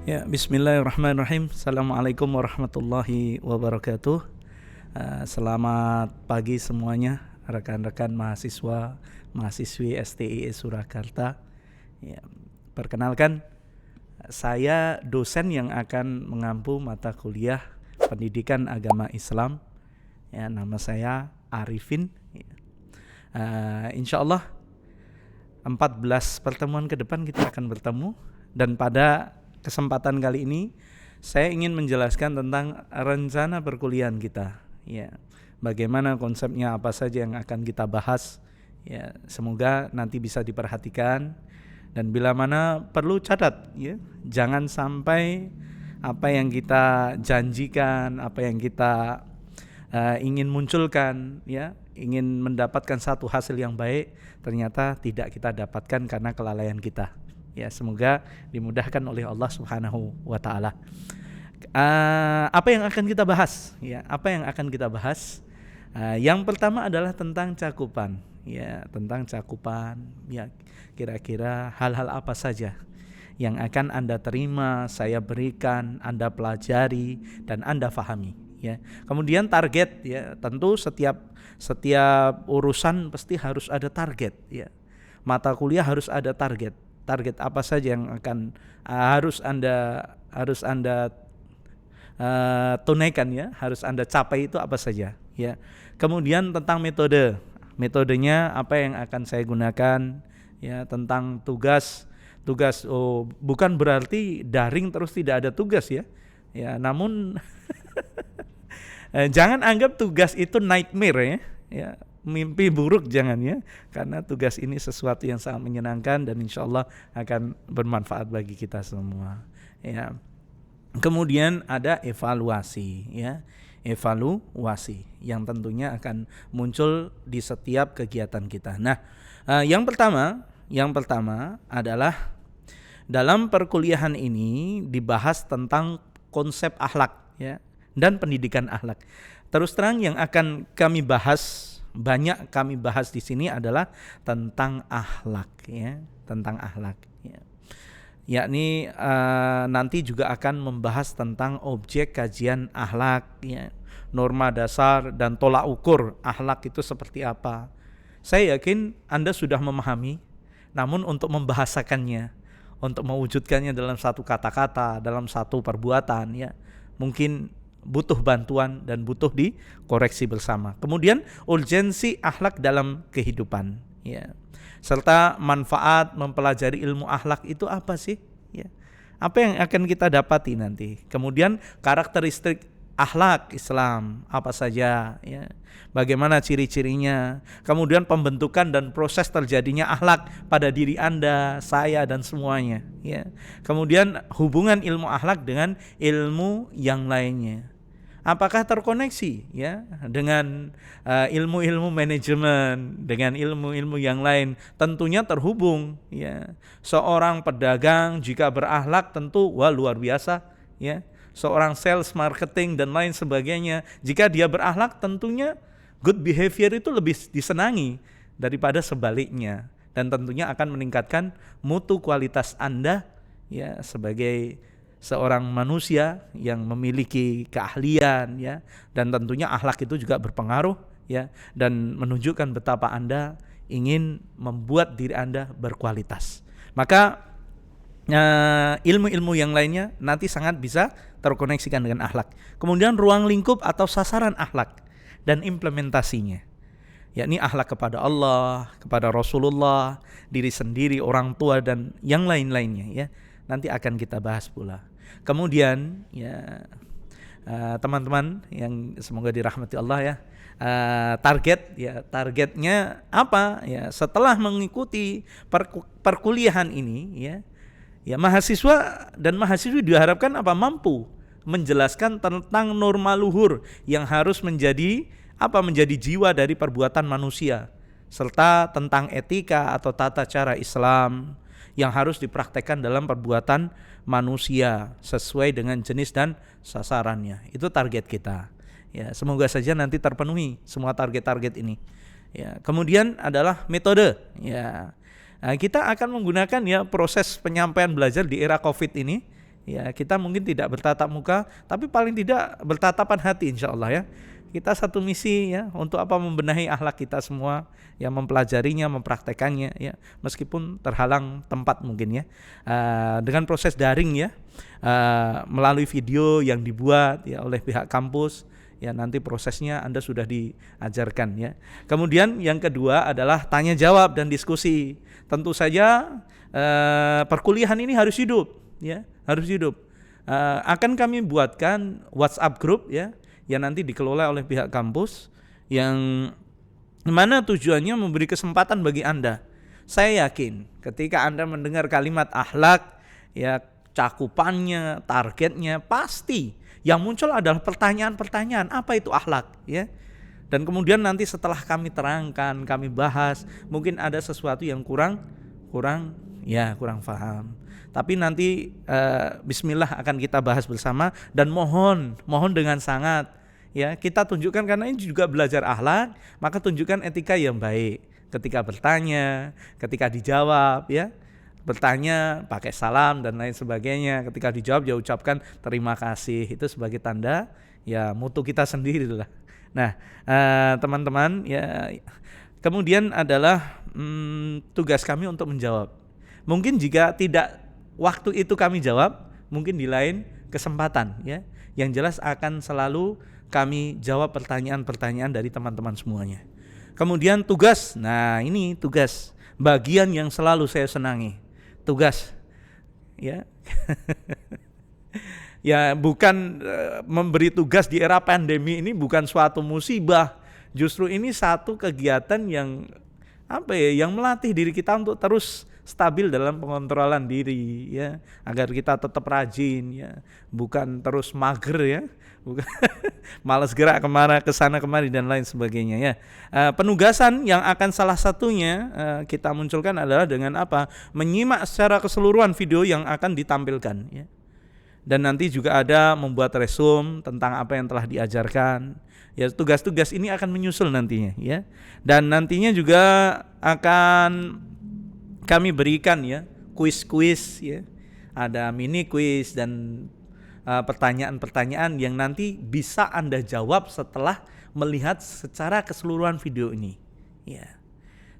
Ya, bismillahirrahmanirrahim. Assalamualaikum warahmatullahi wabarakatuh. Selamat pagi semuanya, rekan-rekan mahasiswa, mahasiswi STIE Surakarta. Ya, perkenalkan, saya dosen yang akan mengampu mata kuliah Pendidikan Agama Islam. Ya, nama saya Arifin. Insya Allah 14 pertemuan ke depan kita akan bertemu, dan pada kesempatan kali ini saya ingin menjelaskan tentang rencana perkuliahan kita. Ya, bagaimana konsepnya, apa saja yang akan kita bahas. Ya, semoga nanti bisa diperhatikan, dan bila mana perlu catat. Ya, jangan sampai apa yang kita janjikan, apa yang kita ingin munculkan, ya, ingin mendapatkan satu hasil yang baik, ternyata tidak kita dapatkan karena kelalaian kita. Ya, semoga dimudahkan oleh Allah Subhanahu wa taala. Apa yang akan kita bahas? Ya, apa yang akan kita bahas? Yang pertama adalah tentang cakupan. Ya, tentang cakupan. Ya, kira-kira hal-hal apa saja yang akan Anda terima, saya berikan, Anda pelajari, dan Anda fahami. Ya. Kemudian target, ya, tentu setiap urusan pasti harus ada target. Ya. Mata kuliah harus ada target. Target apa saja yang akan harus anda tunaikan, ya, harus Anda capai, itu apa saja, ya. Kemudian tentang metodenya apa yang akan saya gunakan, ya, tentang tugas, bukan berarti daring terus tidak ada tugas, ya. Ya, namun jangan anggap tugas itu nightmare, ya. Mimpi buruk jangan, ya, karena tugas ini sesuatu yang sangat menyenangkan dan insya Allah akan bermanfaat bagi kita semua, ya. Kemudian ada evaluasi, ya, evaluasi yang tentunya akan muncul di setiap kegiatan kita. Nah, yang pertama adalah dalam perkuliahan ini dibahas tentang konsep akhlak, ya, dan pendidikan akhlak. Terus terang yang akan banyak kami bahas di sini adalah tentang akhlak, ya, tentang akhlak, ya. Yakni nanti juga akan membahas tentang objek kajian akhlak, ya, norma dasar dan tolak ukur akhlak itu seperti apa. Saya yakin Anda sudah memahami, namun untuk membahasakannya, untuk mewujudkannya dalam satu kata-kata, dalam satu perbuatan, ya, mungkin butuh bantuan dan butuh dikoreksi bersama. Kemudian urgensi akhlak dalam kehidupan, ya, serta manfaat mempelajari ilmu akhlak itu apa sih, ya, apa yang akan kita dapati nanti. Kemudian karakteristik akhlak Islam apa saja, ya, bagaimana ciri-cirinya, kemudian pembentukan dan proses terjadinya akhlak pada diri Anda, saya, dan semuanya, ya. Kemudian hubungan ilmu akhlak dengan ilmu yang lainnya, apakah terkoneksi, ya, dengan ilmu-ilmu manajemen, dengan ilmu-ilmu yang lain? Tentunya terhubung, ya. Seorang pedagang jika berakhlak tentu luar biasa, ya. Seorang sales, marketing dan lain sebagainya, jika dia berakhlak tentunya good behavior itu lebih disenangi daripada sebaliknya, dan tentunya akan meningkatkan mutu kualitas Anda, ya, sebagai seorang manusia yang memiliki keahlian, ya, dan tentunya akhlak itu juga berpengaruh, ya, dan menunjukkan betapa Anda ingin membuat diri Anda berkualitas. Maka ilmu-ilmu yang lainnya nanti sangat bisa terkoneksikan dengan akhlak. Kemudian ruang lingkup atau sasaran akhlak dan implementasinya, yakni akhlak kepada Allah, kepada Rasulullah, diri sendiri, orang tua, dan yang lain-lainnya, ya, nanti akan kita bahas pula. Kemudian, ya, teman-teman yang semoga dirahmati Allah, ya, targetnya apa, ya, setelah mengikuti perkuliahan ini, ya, mahasiswa dan mahasiswi diharapkan mampu menjelaskan tentang norma luhur yang harus menjadi jiwa dari perbuatan manusia, serta tentang etika atau tata cara Islam yang harus dipraktekkan dalam perbuatan manusia sesuai dengan jenis dan sasarannya. Itu target kita. Ya, semoga saja nanti terpenuhi semua target-target ini. Ya, kemudian adalah metode. Ya, kita akan menggunakan, ya, proses penyampaian belajar di era COVID ini, Ya, kita mungkin tidak bertatap muka, tapi paling tidak bertatapan hati insya Allah ya. Kita satu misi ya, untuk apa, membenahi akhlak kita semua, ya, mempelajarinya, mempraktekannya ya, meskipun terhalang tempat mungkin ya. Dengan proses daring ya, melalui video yang dibuat ya oleh pihak kampus ya, nanti prosesnya Anda sudah diajarkan ya. Kemudian yang kedua adalah tanya jawab dan diskusi. Tentu saja perkuliahan ini harus hidup ya, harus hidup. Akan kami buatkan WhatsApp group ya, yang nanti dikelola oleh pihak kampus, yang mana tujuannya memberi kesempatan bagi Anda. Saya yakin ketika Anda mendengar kalimat akhlak ya, cakupannya, targetnya, pasti yang muncul adalah pertanyaan-pertanyaan, apa itu akhlak ya. Dan kemudian nanti setelah kami terangkan, kami bahas, mungkin ada sesuatu yang kurang paham. Tapi nanti bismillah akan kita bahas bersama, dan mohon dengan sangat ya, kita tunjukkan, karena ini juga belajar akhlak, maka tunjukkan etika yang baik ketika bertanya, ketika dijawab ya. Bertanya pakai salam dan lain sebagainya, ketika dijawab ya ucapkan terima kasih, itu sebagai tanda ya mutu kita sendiri lah. Nah, teman-teman ya, kemudian adalah tugas kami untuk menjawab. Mungkin jika tidak waktu itu kami jawab, mungkin di lain kesempatan ya. Yang jelas akan selalu kami jawab pertanyaan-pertanyaan dari teman-teman semuanya. Kemudian tugas, nah ini tugas, bagian yang selalu saya senangi, tugas ya. Ya, bukan memberi tugas di era pandemi ini bukan suatu musibah. Justru ini satu kegiatan yang yang melatih diri kita untuk terus stabil dalam pengontrolan diri ya, agar kita tetap rajin ya, bukan terus mager ya, bukan malas gerak ke sana kemari dan lain sebagainya ya. Penugasan yang akan salah satunya kita munculkan adalah dengan apa? Menyimak secara keseluruhan video yang akan ditampilkan ya. Dan nanti juga ada membuat resume tentang apa yang telah diajarkan. Ya, tugas-tugas ini akan menyusul nantinya ya. Dan nantinya juga akan kami berikan ya kuis-kuis ya. Ada mini kuis dan pertanyaan-pertanyaan yang nanti bisa Anda jawab setelah melihat secara keseluruhan video ini. Ya.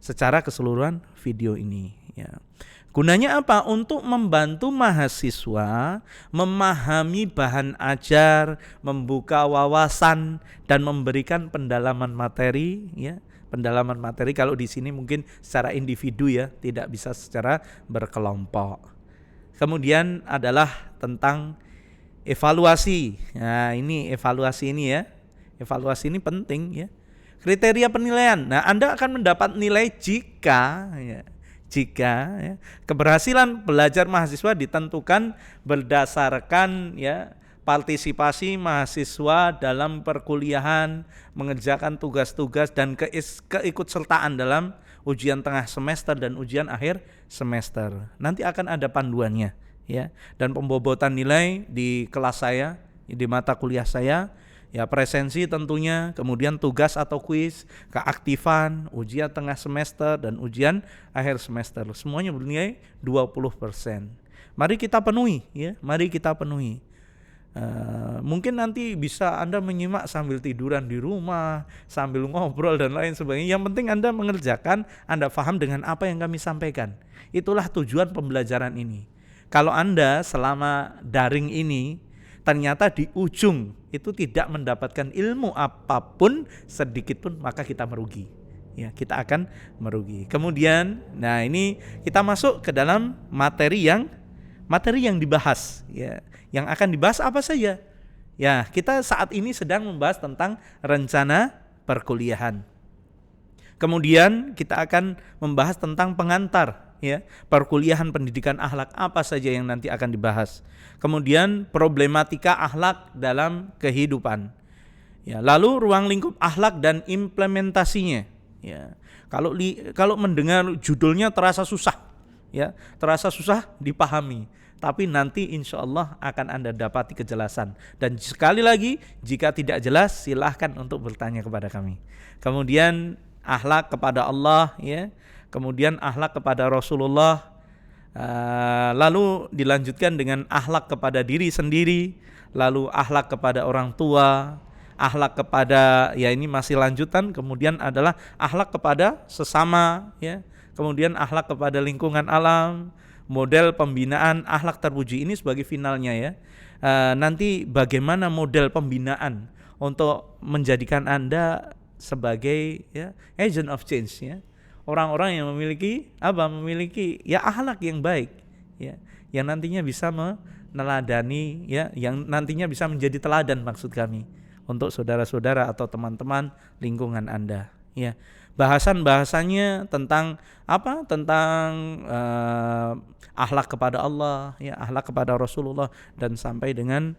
Secara keseluruhan video ini ya. Gunanya apa? Untuk membantu mahasiswa memahami bahan ajar, membuka wawasan dan memberikan pendalaman materi ya. Pendalaman materi kalau di sini mungkin secara individu ya, tidak bisa secara berkelompok. Kemudian adalah tentang evaluasi. Nah, ini evaluasi ini ya. Evaluasi ini penting ya. Kriteria penilaian. Nah, Anda akan mendapat nilai jika keberhasilan belajar mahasiswa ditentukan berdasarkan ya partisipasi mahasiswa dalam perkuliahan, mengerjakan tugas-tugas dan keikutsertaan dalam ujian tengah semester dan ujian akhir semester. Nanti akan ada panduannya ya, dan pembobotan nilai di kelas saya, di mata kuliah saya. Ya, presensi tentunya, kemudian tugas atau kuis, keaktifan, ujian tengah semester dan ujian akhir semester. Semuanya bernilai 20%. Mari kita penuhi ya, mari kita penuhi. Mungkin nanti bisa Anda menyimak sambil tiduran di rumah, sambil ngobrol dan lain sebagainya. Yang penting Anda mengerjakan, Anda paham dengan apa yang kami sampaikan. Itulah tujuan pembelajaran ini. Kalau Anda selama daring ini ternyata di ujung itu tidak mendapatkan ilmu apapun sedikit pun, maka kita merugi. Ya, kita akan merugi. Kemudian, nah ini kita masuk ke dalam materi yang dibahas. Ya, yang akan dibahas apa saja? Ya, kita saat ini sedang membahas tentang rencana perkuliahan. Kemudian kita akan membahas tentang pengantar. Ya, perkuliahan pendidikan akhlak apa saja yang nanti akan dibahas. Kemudian problematika akhlak dalam kehidupan. Ya, lalu ruang lingkup akhlak dan implementasinya. Ya, kalau mendengar judulnya terasa susah, ya, terasa susah dipahami. Tapi nanti insya Allah akan Anda dapati kejelasan. Dan sekali lagi, jika tidak jelas silahkan untuk bertanya kepada kami. Kemudian akhlak kepada Allah, ya. Kemudian akhlak kepada Rasulullah, Lalu dilanjutkan dengan akhlak kepada diri sendiri, lalu akhlak kepada orang tua, akhlak kepada, ya ini masih lanjutan, kemudian adalah akhlak kepada sesama, ya. Kemudian akhlak kepada lingkungan alam, model pembinaan akhlak terpuji ini sebagai finalnya, ya. Nanti bagaimana model pembinaan untuk menjadikan Anda sebagai, ya, agent of change, ya. Orang-orang yang memiliki memiliki ya akhlak yang baik, ya, yang nantinya bisa meneladani, ya, yang nantinya bisa menjadi teladan maksud kami untuk saudara-saudara atau teman-teman lingkungan Anda, ya. Bahasan-bahasanya tentang tentang akhlak kepada Allah, ya, akhlak kepada Rasulullah, dan sampai dengan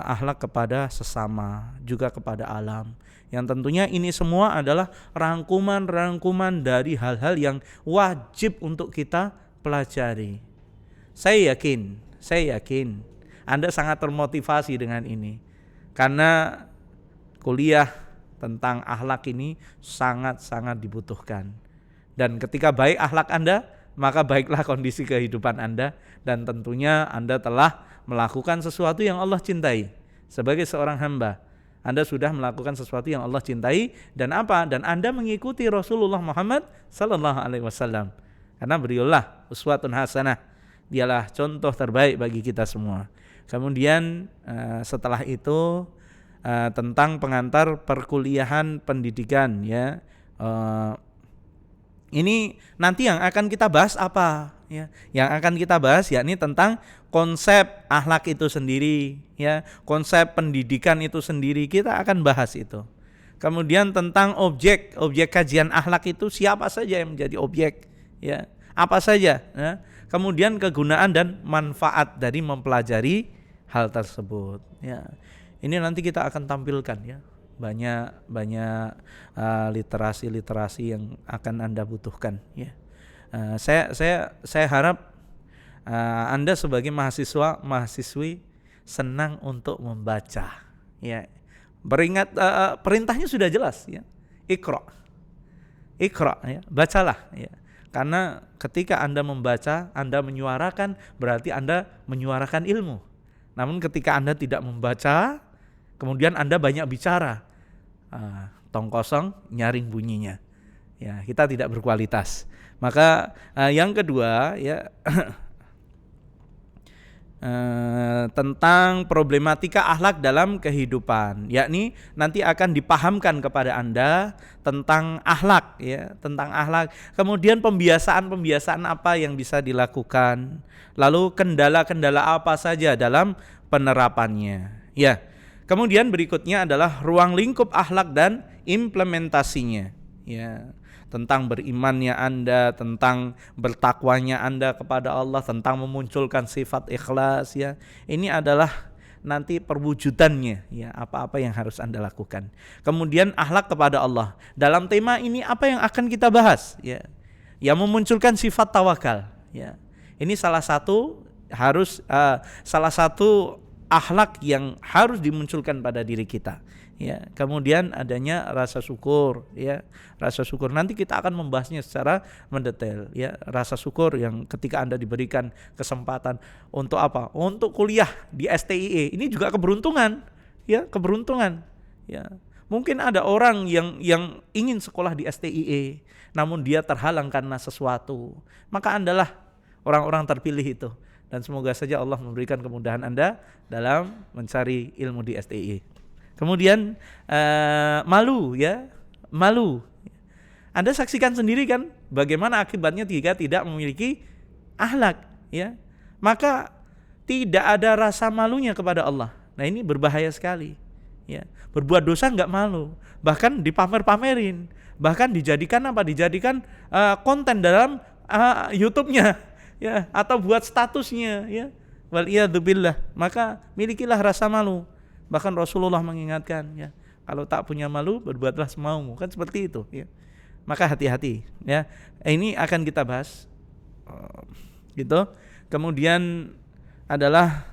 akhlak kepada sesama, juga kepada alam. Yang tentunya ini semua adalah rangkuman-rangkuman dari hal-hal yang wajib untuk kita pelajari. Saya yakin Anda sangat termotivasi dengan ini, karena kuliah tentang akhlak ini sangat-sangat dibutuhkan. Dan ketika baik akhlak Anda, maka baiklah kondisi kehidupan Anda, dan tentunya Anda telah melakukan sesuatu yang Allah cintai. Sebagai seorang hamba, Anda sudah melakukan sesuatu yang Allah cintai, dan Dan Anda mengikuti Rasulullah Muhammad sallallahu alaihi wasallam. Karena beliaulah uswatun hasanah. Dialah contoh terbaik bagi kita semua. Kemudian setelah itu tentang pengantar perkuliahan pendidikan, ya. Ini nanti yang akan kita bahas apa, ya? Yang akan kita bahas yakni tentang konsep akhlak itu sendiri, ya. Konsep pendidikan itu sendiri kita akan bahas itu. Kemudian tentang objek kajian akhlak itu siapa saja yang menjadi objek, ya. Apa saja, ya. Kemudian kegunaan dan manfaat dari mempelajari hal tersebut, ya. Ini nanti kita akan tampilkan, ya, banyak literasi yang akan Anda butuhkan, ya. Saya harap Anda sebagai mahasiswi senang untuk membaca, ya. Beringat perintahnya sudah jelas, ya. Iqra, ya, bacalah, ya. Karena ketika Anda membaca, Anda menyuarakan, berarti Anda menyuarakan ilmu. Namun ketika Anda tidak membaca, kemudian Anda banyak bicara, tong kosong nyaring bunyinya, ya, kita tidak berkualitas. Maka yang kedua, ya, tentang problematika akhlak dalam kehidupan, yakni nanti akan dipahamkan kepada Anda tentang akhlak, ya, tentang akhlak. Kemudian pembiasaan apa yang bisa dilakukan, lalu kendala-kendala apa saja dalam penerapannya, ya. Kemudian berikutnya adalah ruang lingkup akhlak dan implementasinya, ya. Tentang berimannya Anda, tentang bertakwanya Anda kepada Allah, tentang memunculkan sifat ikhlas, ya. Ini adalah nanti perwujudannya, ya, apa-apa yang harus Anda lakukan. Kemudian akhlak kepada Allah. Dalam tema ini apa yang akan kita bahas, ya? Yang memunculkan sifat tawakal, ya. Ini salah satu akhlak yang harus dimunculkan pada diri kita, ya. Kemudian adanya rasa syukur, ya. Rasa syukur nanti kita akan membahasnya secara mendetail, ya. Rasa syukur yang ketika Anda diberikan kesempatan untuk apa? Untuk kuliah di STIE, ini juga keberuntungan, ya, keberuntungan, ya. Mungkin ada orang yang ingin sekolah di STIE, namun dia terhalang karena sesuatu. Maka Andalah orang-orang terpilih itu. Dan semoga saja Allah memberikan kemudahan Anda dalam mencari ilmu di STIE. Kemudian malu, ya, malu. Anda saksikan sendiri kan bagaimana akibatnya jika tidak memiliki akhlak, ya. Maka tidak ada rasa malunya kepada Allah. Nah, ini berbahaya sekali, ya. Berbuat dosa enggak malu, bahkan dipamer-pamerin, bahkan dijadikan konten dalam YouTube-nya, ya, atau buat statusnya, ya. Waliyadzubillah. Maka milikilah rasa malu. Bahkan Rasulullah mengingatkan, ya, kalau tak punya malu berbuatlah semaumu, kan seperti itu, ya. Maka hati-hati, ya. Ini akan kita bahas, gitu. Kemudian adalah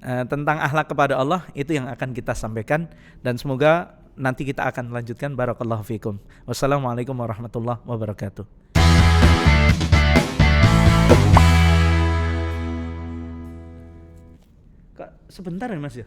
tentang akhlak kepada Allah, itu yang akan kita sampaikan, dan semoga nanti kita akan lanjutkan. Barakallahu fikum. Wassalamualaikum warahmatullahi wabarakatuh. Kak, sebentar ya Mas ya.